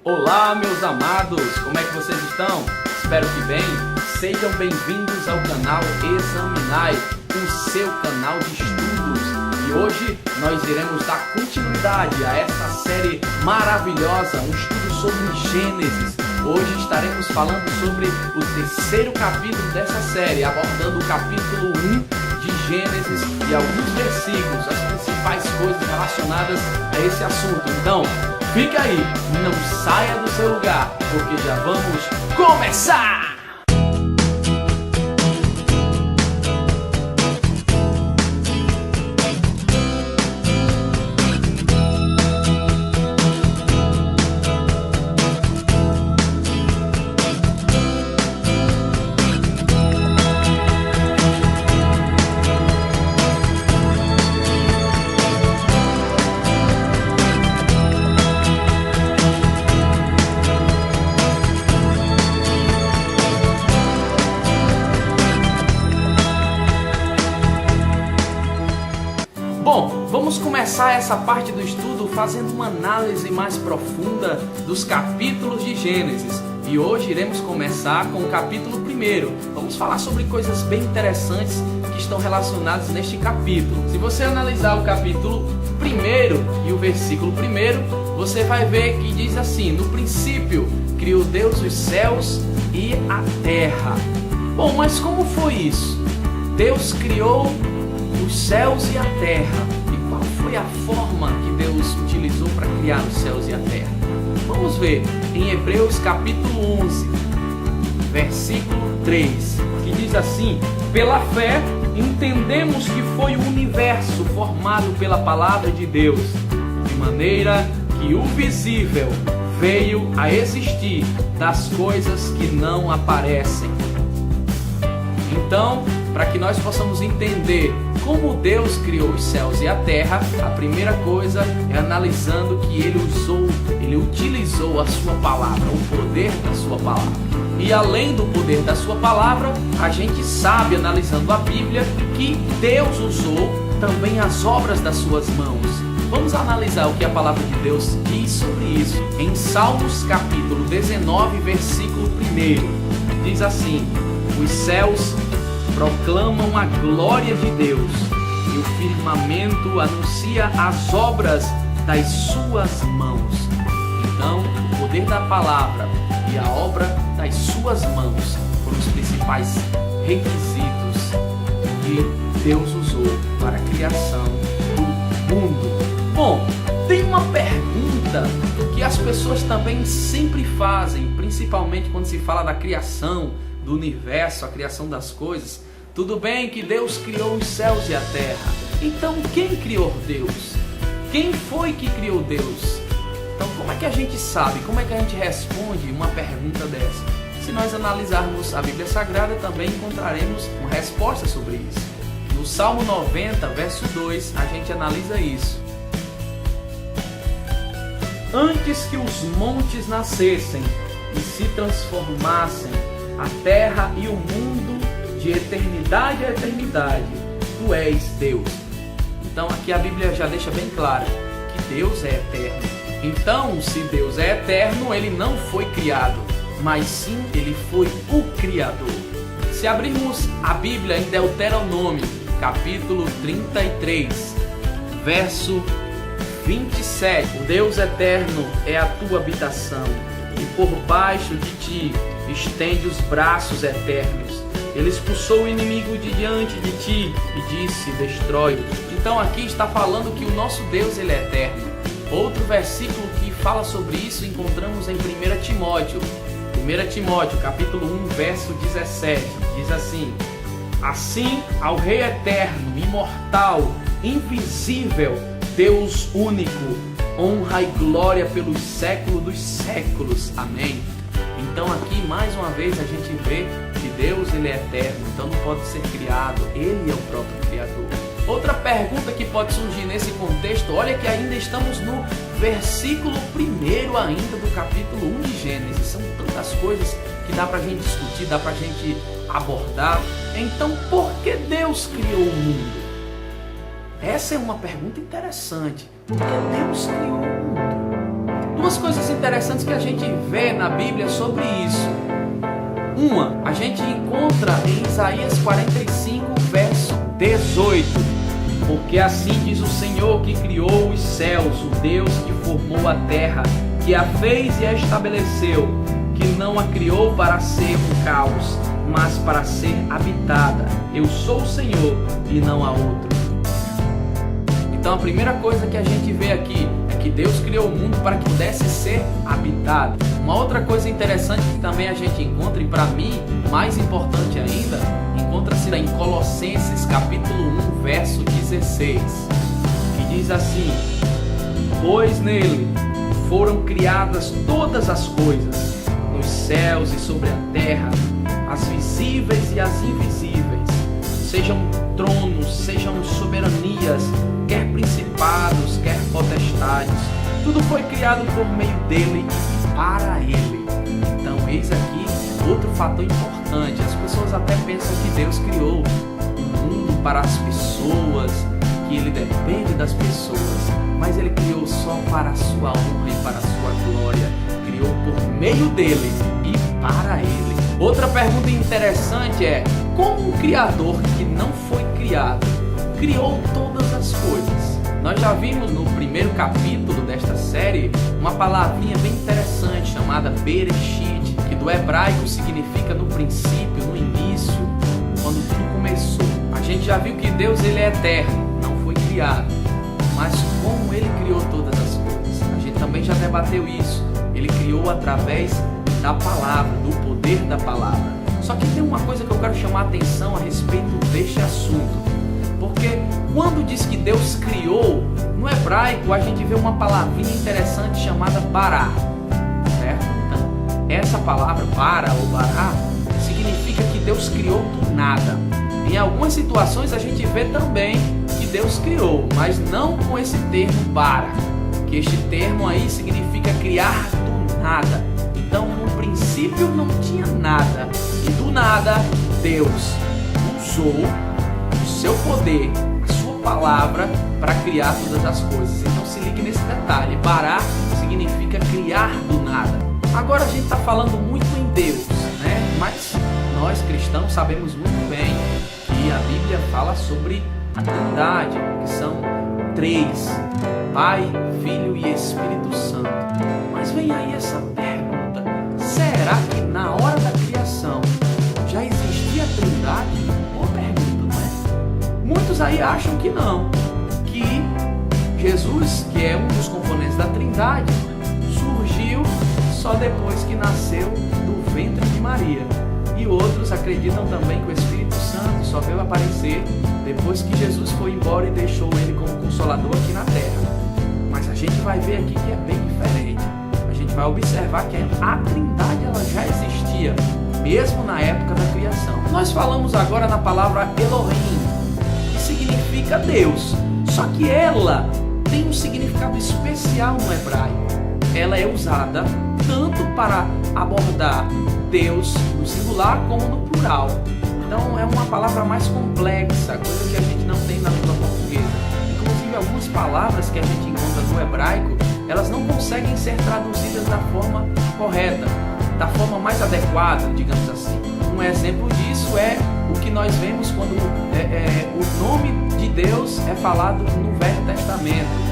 Olá, meus amados, como é que vocês estão? Espero que bem. Sejam bem-vindos ao canal Examinai, o seu canal de estudos. E hoje nós iremos dar continuidade a essa série maravilhosa, um estudo sobre Gênesis. Hoje estaremos falando sobre o terceiro capítulo dessa série, abordando o capítulo 1 de Gênesis e alguns versículos, as principais coisas relacionadas a esse assunto. Então, fica aí, não saia do seu lugar, porque já vamos começar! Bom, vamos começar essa parte do estudo fazendo uma análise mais profunda dos capítulos de Gênesis. E hoje iremos começar com o capítulo 1. Vamos falar sobre coisas bem interessantes que estão relacionadas neste capítulo. Se você analisar o capítulo 1 e o versículo 1, você vai ver que diz assim: no princípio criou Deus os céus e a terra. Bom, mas como foi isso? Deus criou os céus e a terra. E qual foi a forma que Deus utilizou para criar os céus e a terra? Vamos ver em Hebreus capítulo 11, versículo 3, que diz assim: pela fé entendemos que foi o universo formado pela palavra de Deus, de maneira que o visível veio a existir das coisas que não aparecem. Então, para que nós possamos entender como Deus criou os céus e a terra, a primeira coisa é analisando que Ele utilizou a sua palavra, o poder da sua palavra. E além do poder da sua palavra, a gente sabe, analisando a Bíblia, que Deus usou também as obras das suas mãos. Vamos analisar o que a palavra de Deus diz sobre isso. Em Salmos capítulo 19, versículo 1, diz assim: os céus proclamam a glória de Deus e o firmamento anuncia as obras das suas mãos. Então, o poder da palavra e a obra das suas mãos foram os principais requisitos que Deus usou para a criação do mundo. Bom, tem uma pergunta que as pessoas também sempre fazem, principalmente quando se fala da criação, do universo, a criação das coisas. Tudo bem que Deus criou os céus e a terra. Então quem criou Deus? Quem foi que criou Deus? Então como é que a gente sabe? Como é que a gente responde uma pergunta dessa? Se nós analisarmos a Bíblia Sagrada, também encontraremos uma resposta sobre isso. No Salmo 90, verso 2, a gente analisa isso. Antes que os montes nascessem e se transformassem, a terra e o mundo de eternidade a eternidade, tu és Deus. Então aqui a Bíblia já deixa bem claro que Deus é eterno. Então, se Deus é eterno, Ele não foi criado, mas sim Ele foi o Criador. Se abrirmos a Bíblia em Deuteronômio, capítulo 33, verso 27, o Deus eterno é a tua habitação, e por baixo de ti estende os braços eternos. Ele expulsou o inimigo de diante de ti e disse: destrói-o. Então aqui está falando que o nosso Deus, Ele é eterno. Outro versículo que fala sobre isso encontramos em 1 Timóteo. 1 Timóteo, capítulo 1, verso 17. Diz assim: assim ao Rei eterno, imortal, invisível, Deus único, honra e glória pelos séculos dos séculos. Amém. Então aqui mais uma vez a gente vê que Deus, Ele é eterno, então não pode ser criado, Ele é o próprio Criador. Outra pergunta que pode surgir nesse contexto, olha que ainda estamos no versículo 1 ainda do capítulo 1 de Gênesis. São tantas coisas que dá pra gente discutir, dá pra gente abordar. Então por que Deus criou o mundo? Essa é uma pergunta interessante. Por que Deus criou o mundo? Duas coisas interessantes que a gente vê na Bíblia sobre isso. Uma, a gente encontra em Isaías 45, verso 18. Porque assim diz o Senhor que criou os céus, o Deus que formou a terra, que a fez e a estabeleceu, que não a criou para ser um caos, mas para ser habitada. Eu sou o Senhor e não há outro. Então a primeira coisa que a gente vê aqui é que Deus criou o mundo para que pudesse ser habitado. Uma outra coisa interessante que também a gente encontra, e para mim mais importante ainda, encontra-se em Colossenses capítulo 1, verso 16, que diz assim: pois nele foram criadas todas as coisas, nos céus e sobre a terra, as visíveis e as invisíveis, sejam tronos, sejam soberanias, quer principados, quer potestades, tudo foi criado por meio dele e para ele. Então eis aqui outro fator importante. As pessoas até pensam que Deus criou o mundo para as pessoas, que ele depende das pessoas, mas ele criou só para a sua honra e para a sua glória, criou por meio dele e para ele. Outra pergunta interessante é: como um criador que não foi criado criou todas as coisas? Nós já vimos no primeiro capítulo desta série uma palavrinha bem interessante chamada Bereshit, que do hebraico significa no princípio, no início, quando tudo começou. A gente já viu que Deus ele é eterno, não foi criado, mas como ele criou todas as coisas? A gente também já debateu isso. Ele criou através da palavra, do poder da palavra. Só que tem uma coisa que eu quero chamar a atenção a respeito deste assunto. Porque quando diz que Deus criou, no hebraico a gente vê uma palavrinha interessante chamada bará, certo? Então, essa palavra bara ou bará significa que Deus criou do nada. Em algumas situações a gente vê também que Deus criou, mas não com esse termo bara, que este termo aí significa criar do nada. Então, no princípio não tinha nada, e do nada Deus usou o seu poder, a sua palavra, para criar todas as coisas. Então se ligue nesse detalhe: bará significa criar do nada. Agora a gente está falando muito em Deus, né? Mas nós cristãos sabemos muito bem que a Bíblia fala sobre a Trindade, que são três: Pai, Filho e Espírito Santo. Mas vem aí essa pergunta: será que na hora da criação já existia a Trindade? Boa pergunta, não é? Muitos aí acham que não, que Jesus, que é um dos componentes da Trindade, surgiu só depois que nasceu do ventre de Maria. E outros acreditam também que o Espírito Santo só veio aparecer depois que Jesus foi embora e deixou ele como consolador aqui na terra. Mas a gente vai ver aqui que é bem diferente. A gente vai observar que a Trindade ela já existia, mesmo na época da criação. Nós falamos agora na palavra Elohim, que significa Deus. Só que ela tem um significado especial no hebraico. Ela é usada tanto para abordar Deus no singular como no plural. Então é uma palavra mais complexa, coisa que a gente não tem na língua portuguesa. Inclusive algumas palavras que a gente encontra no hebraico, elas não conseguem ser traduzidas da forma correta, da forma mais adequada, digamos assim. Um exemplo disso é o que nós vemos quando o nome de Deus é falado no Velho Testamento.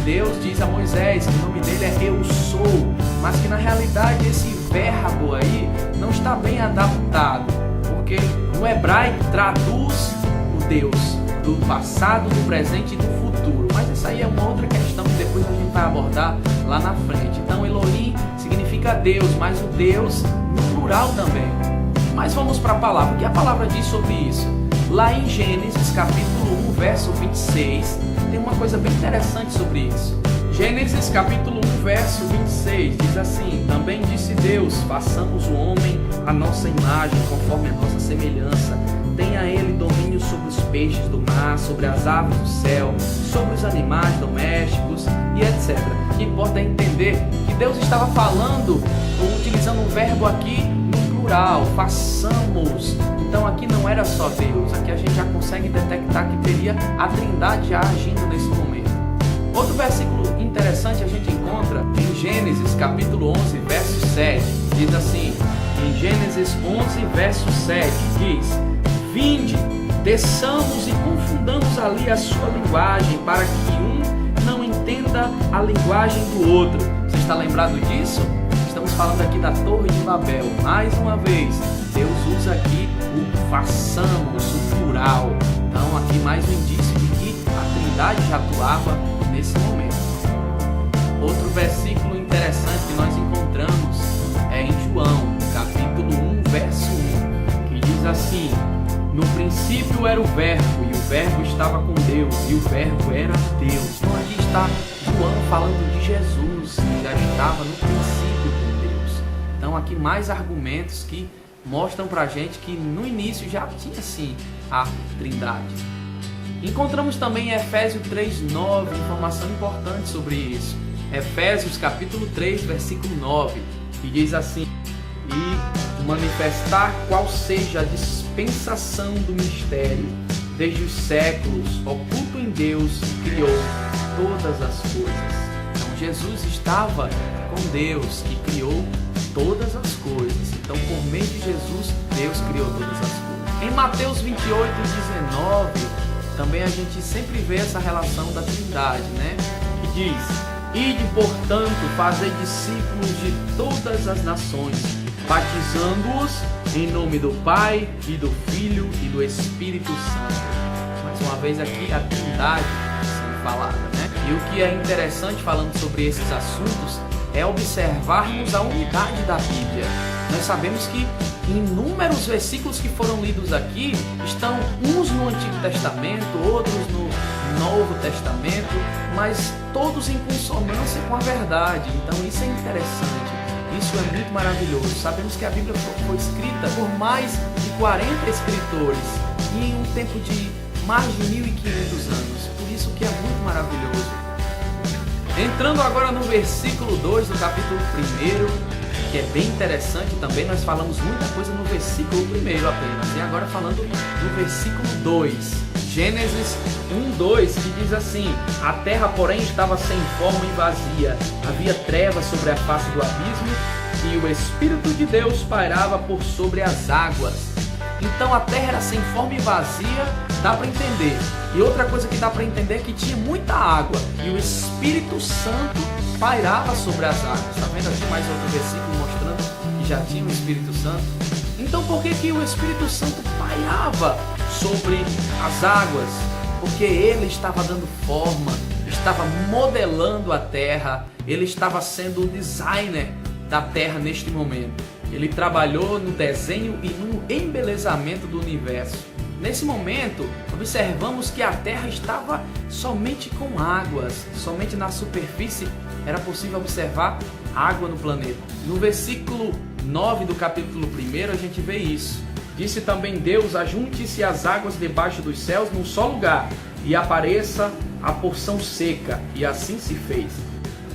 Deus diz a Moisés que o nome dele é Eu Sou, mas que na realidade esse verbo aí não está bem adaptado, porque no hebraico traduz o Deus do passado, do presente e do futuro, mas isso aí é uma outra questão que depois a gente vai abordar lá na frente. Então Elohim significa Deus, mas o Deus no plural também. Mas vamos para a palavra. O que a palavra diz sobre isso? Lá em Gênesis capítulo 1, verso 26, tem uma coisa bem interessante sobre isso. Gênesis capítulo 1, verso 26 diz assim: também disse Deus, façamos o homem à nossa imagem, conforme a nossa semelhança. Tenha ele domínio sobre os peixes do mar, sobre as aves do céu, sobre os animais domésticos e etc. O que importa é entender que Deus estava falando, ou utilizando um verbo aqui no plural, façamos. Então aqui não era só Deus, aqui a gente já consegue detectar que teria a Trindade já agindo nesse momento. Outro versículo interessante a gente encontra encontra em Gênesis capítulo 11, verso 7. Diz assim, em Gênesis 11, verso 7, diz: Vinde, desçamos e confundamos ali a sua linguagem, para que um não entenda a linguagem do outro. Você está lembrado disso? Estamos falando aqui da Torre de Babel. Mais uma vez, Deus usa aqui o façamos, o plural. Então aqui mais um indício de que a Trindade já atuava nesse momento. Outro versículo interessante que nós encontramos é em João, capítulo 1, verso 1, que diz assim: No princípio era o Verbo, e o Verbo estava com Deus, e o Verbo era Deus. Então aqui está João falando de Jesus, que já estava no princípio com Deus. Então aqui mais argumentos que mostram pra gente que no início já tinha sim a Trindade. Encontramos também em Efésios 3:9, informação importante sobre isso. Efésios capítulo 3, versículo 9, que diz assim: E manifestar qual seja a dispensação do mistério, desde os séculos, oculto em Deus, que criou todas as coisas. Então Jesus estava com Deus, que criou todas as coisas. Então por meio de Jesus, Deus criou todas as coisas. Em Mateus 28:19, também a gente sempre vê essa relação da Trindade, né? Que diz: Ide, portanto, fazei discípulos de todas as nações, batizando-os em nome do Pai, e do Filho, e do Espírito Santo. Mais uma vez aqui a Trindade sendo falada, né? E o que é interessante falando sobre esses assuntos é observarmos a unidade da Bíblia. Nós sabemos que inúmeros versículos que foram lidos aqui estão uns no Antigo Testamento, outros no Novo Testamento, mas todos em consonância com a verdade. Então isso é interessante, isso é muito maravilhoso. Sabemos que a Bíblia foi escrita por mais de 40 escritores e em um tempo de mais de 1.500 anos, por isso que é muito maravilhoso. Entrando agora no versículo 2 do capítulo 1, que é bem interessante também, nós falamos muita coisa no versículo 1 apenas, e agora falando do versículo 2, Gênesis 1:2, que diz assim: A terra, porém, estava sem forma e vazia, havia trevas sobre a face do abismo, e o Espírito de Deus pairava por sobre as águas. Então a terra era sem forma e vazia, dá para entender. E outra coisa que dá para entender é que tinha muita água, e o Espírito Santo pairava sobre as águas. Está vendo aqui mais outro versículo mostrando que já tinha o Espírito Santo? Então por que o Espírito Santo pairava sobre as águas? Porque ele estava dando forma, estava modelando a terra, ele estava sendo o designer da terra neste momento. Ele trabalhou no desenho e no embelezamento do universo. Nesse momento, observamos que a terra estava somente com águas, somente na superfície era possível observar água no planeta. No versículo 9 do capítulo 1, a gente vê isso. Disse também Deus: ajunte-se as águas debaixo dos céus num só lugar, e apareça a porção seca, e assim se fez.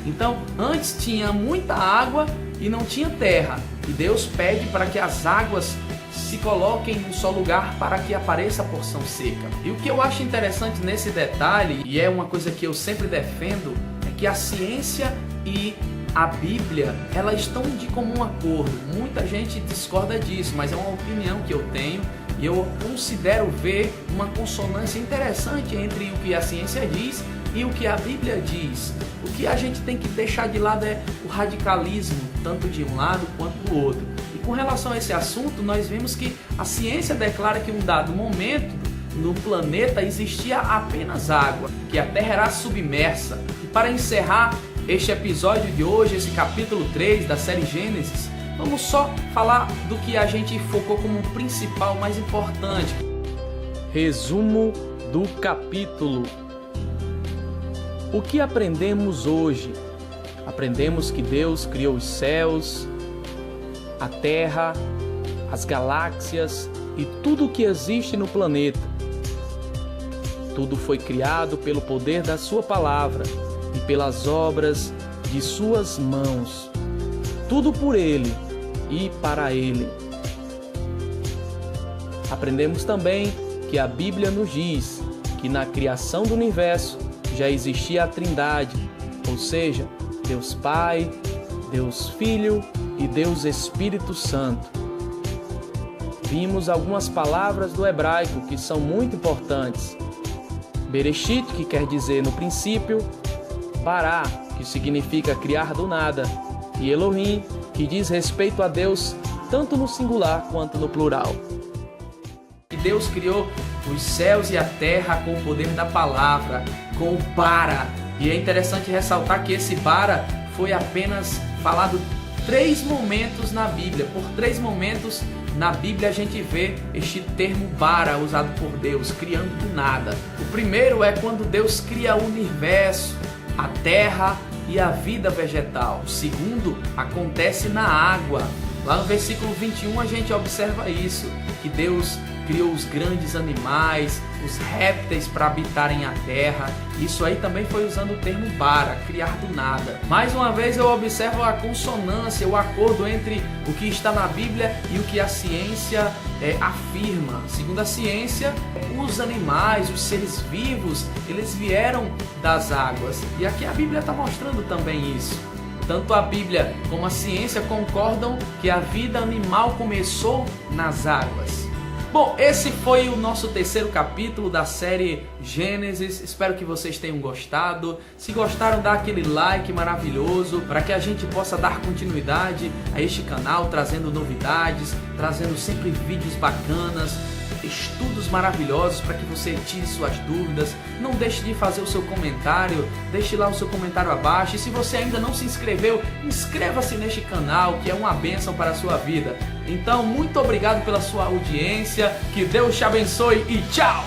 Então, antes tinha muita água e não tinha terra, e Deus pede para que as águas se coloquem em um só lugar para que apareça a porção seca. E o que eu acho interessante nesse detalhe, e é uma coisa que eu sempre defendo, é que a ciência e a Bíblia, elas estão de comum acordo. Muita gente discorda disso, mas é uma opinião que eu tenho e eu considero ver uma consonância interessante entre o que a ciência diz e o que a Bíblia diz. O que a gente tem que deixar de lado é o radicalismo, tanto de um lado quanto do outro. E com relação a esse assunto, nós vimos que a ciência declara que em um dado momento no planeta existia apenas água, que a Terra era submersa. E para encerrar este episódio de hoje, esse capítulo 3 da série Gênesis, vamos só falar do que a gente focou como principal, mais importante. Resumo do capítulo. O que aprendemos hoje? Aprendemos que Deus criou os céus, a terra, as galáxias e tudo o que existe no planeta. Tudo foi criado pelo poder da sua palavra e pelas obras de suas mãos. Tudo por Ele e para Ele. Aprendemos também que a Bíblia nos diz que na criação do universo já existia a Trindade, ou seja, Deus Pai, Deus Filho e Deus Espírito Santo. Vimos algumas palavras do hebraico que são muito importantes. Bereshit, que quer dizer no princípio, Bará, que significa criar do nada, e Elohim, que diz respeito a Deus tanto no singular quanto no plural. E Deus criou os céus e a terra com o poder da palavra, com o Bara. E é interessante ressaltar que esse Bara foi apenas falado 3 momentos na Bíblia. Por 3 momentos na Bíblia a gente vê este termo Bara usado por Deus, criando do nada. O primeiro é quando Deus cria o universo, a terra e a vida vegetal. O segundo acontece na água. Lá no versículo 21 a gente observa isso, que Deus criou os grandes animais, os répteis para habitarem a terra. Isso aí também foi usando o termo Bara, criar do nada. Mais uma vez eu observo a consonância, o acordo entre o que está na Bíblia e o que a ciência afirma. Segundo a ciência, os animais, os seres vivos, eles vieram das águas. E aqui a Bíblia está mostrando também isso. Tanto a Bíblia como a ciência concordam que a vida animal começou nas águas. Bom, esse foi o nosso 3º capítulo da série Gênesis. Espero que vocês tenham gostado. Se gostaram, dá aquele like maravilhoso para que a gente possa dar continuidade a este canal, trazendo novidades, trazendo sempre vídeos bacanas, estudos maravilhosos para que você tire suas dúvidas. Não deixe de fazer o seu comentário, deixe lá o seu comentário abaixo. E se você ainda não se inscreveu, inscreva-se neste canal, que é uma bênção para a sua vida. Então, muito obrigado pela sua audiência, que Deus te abençoe e tchau!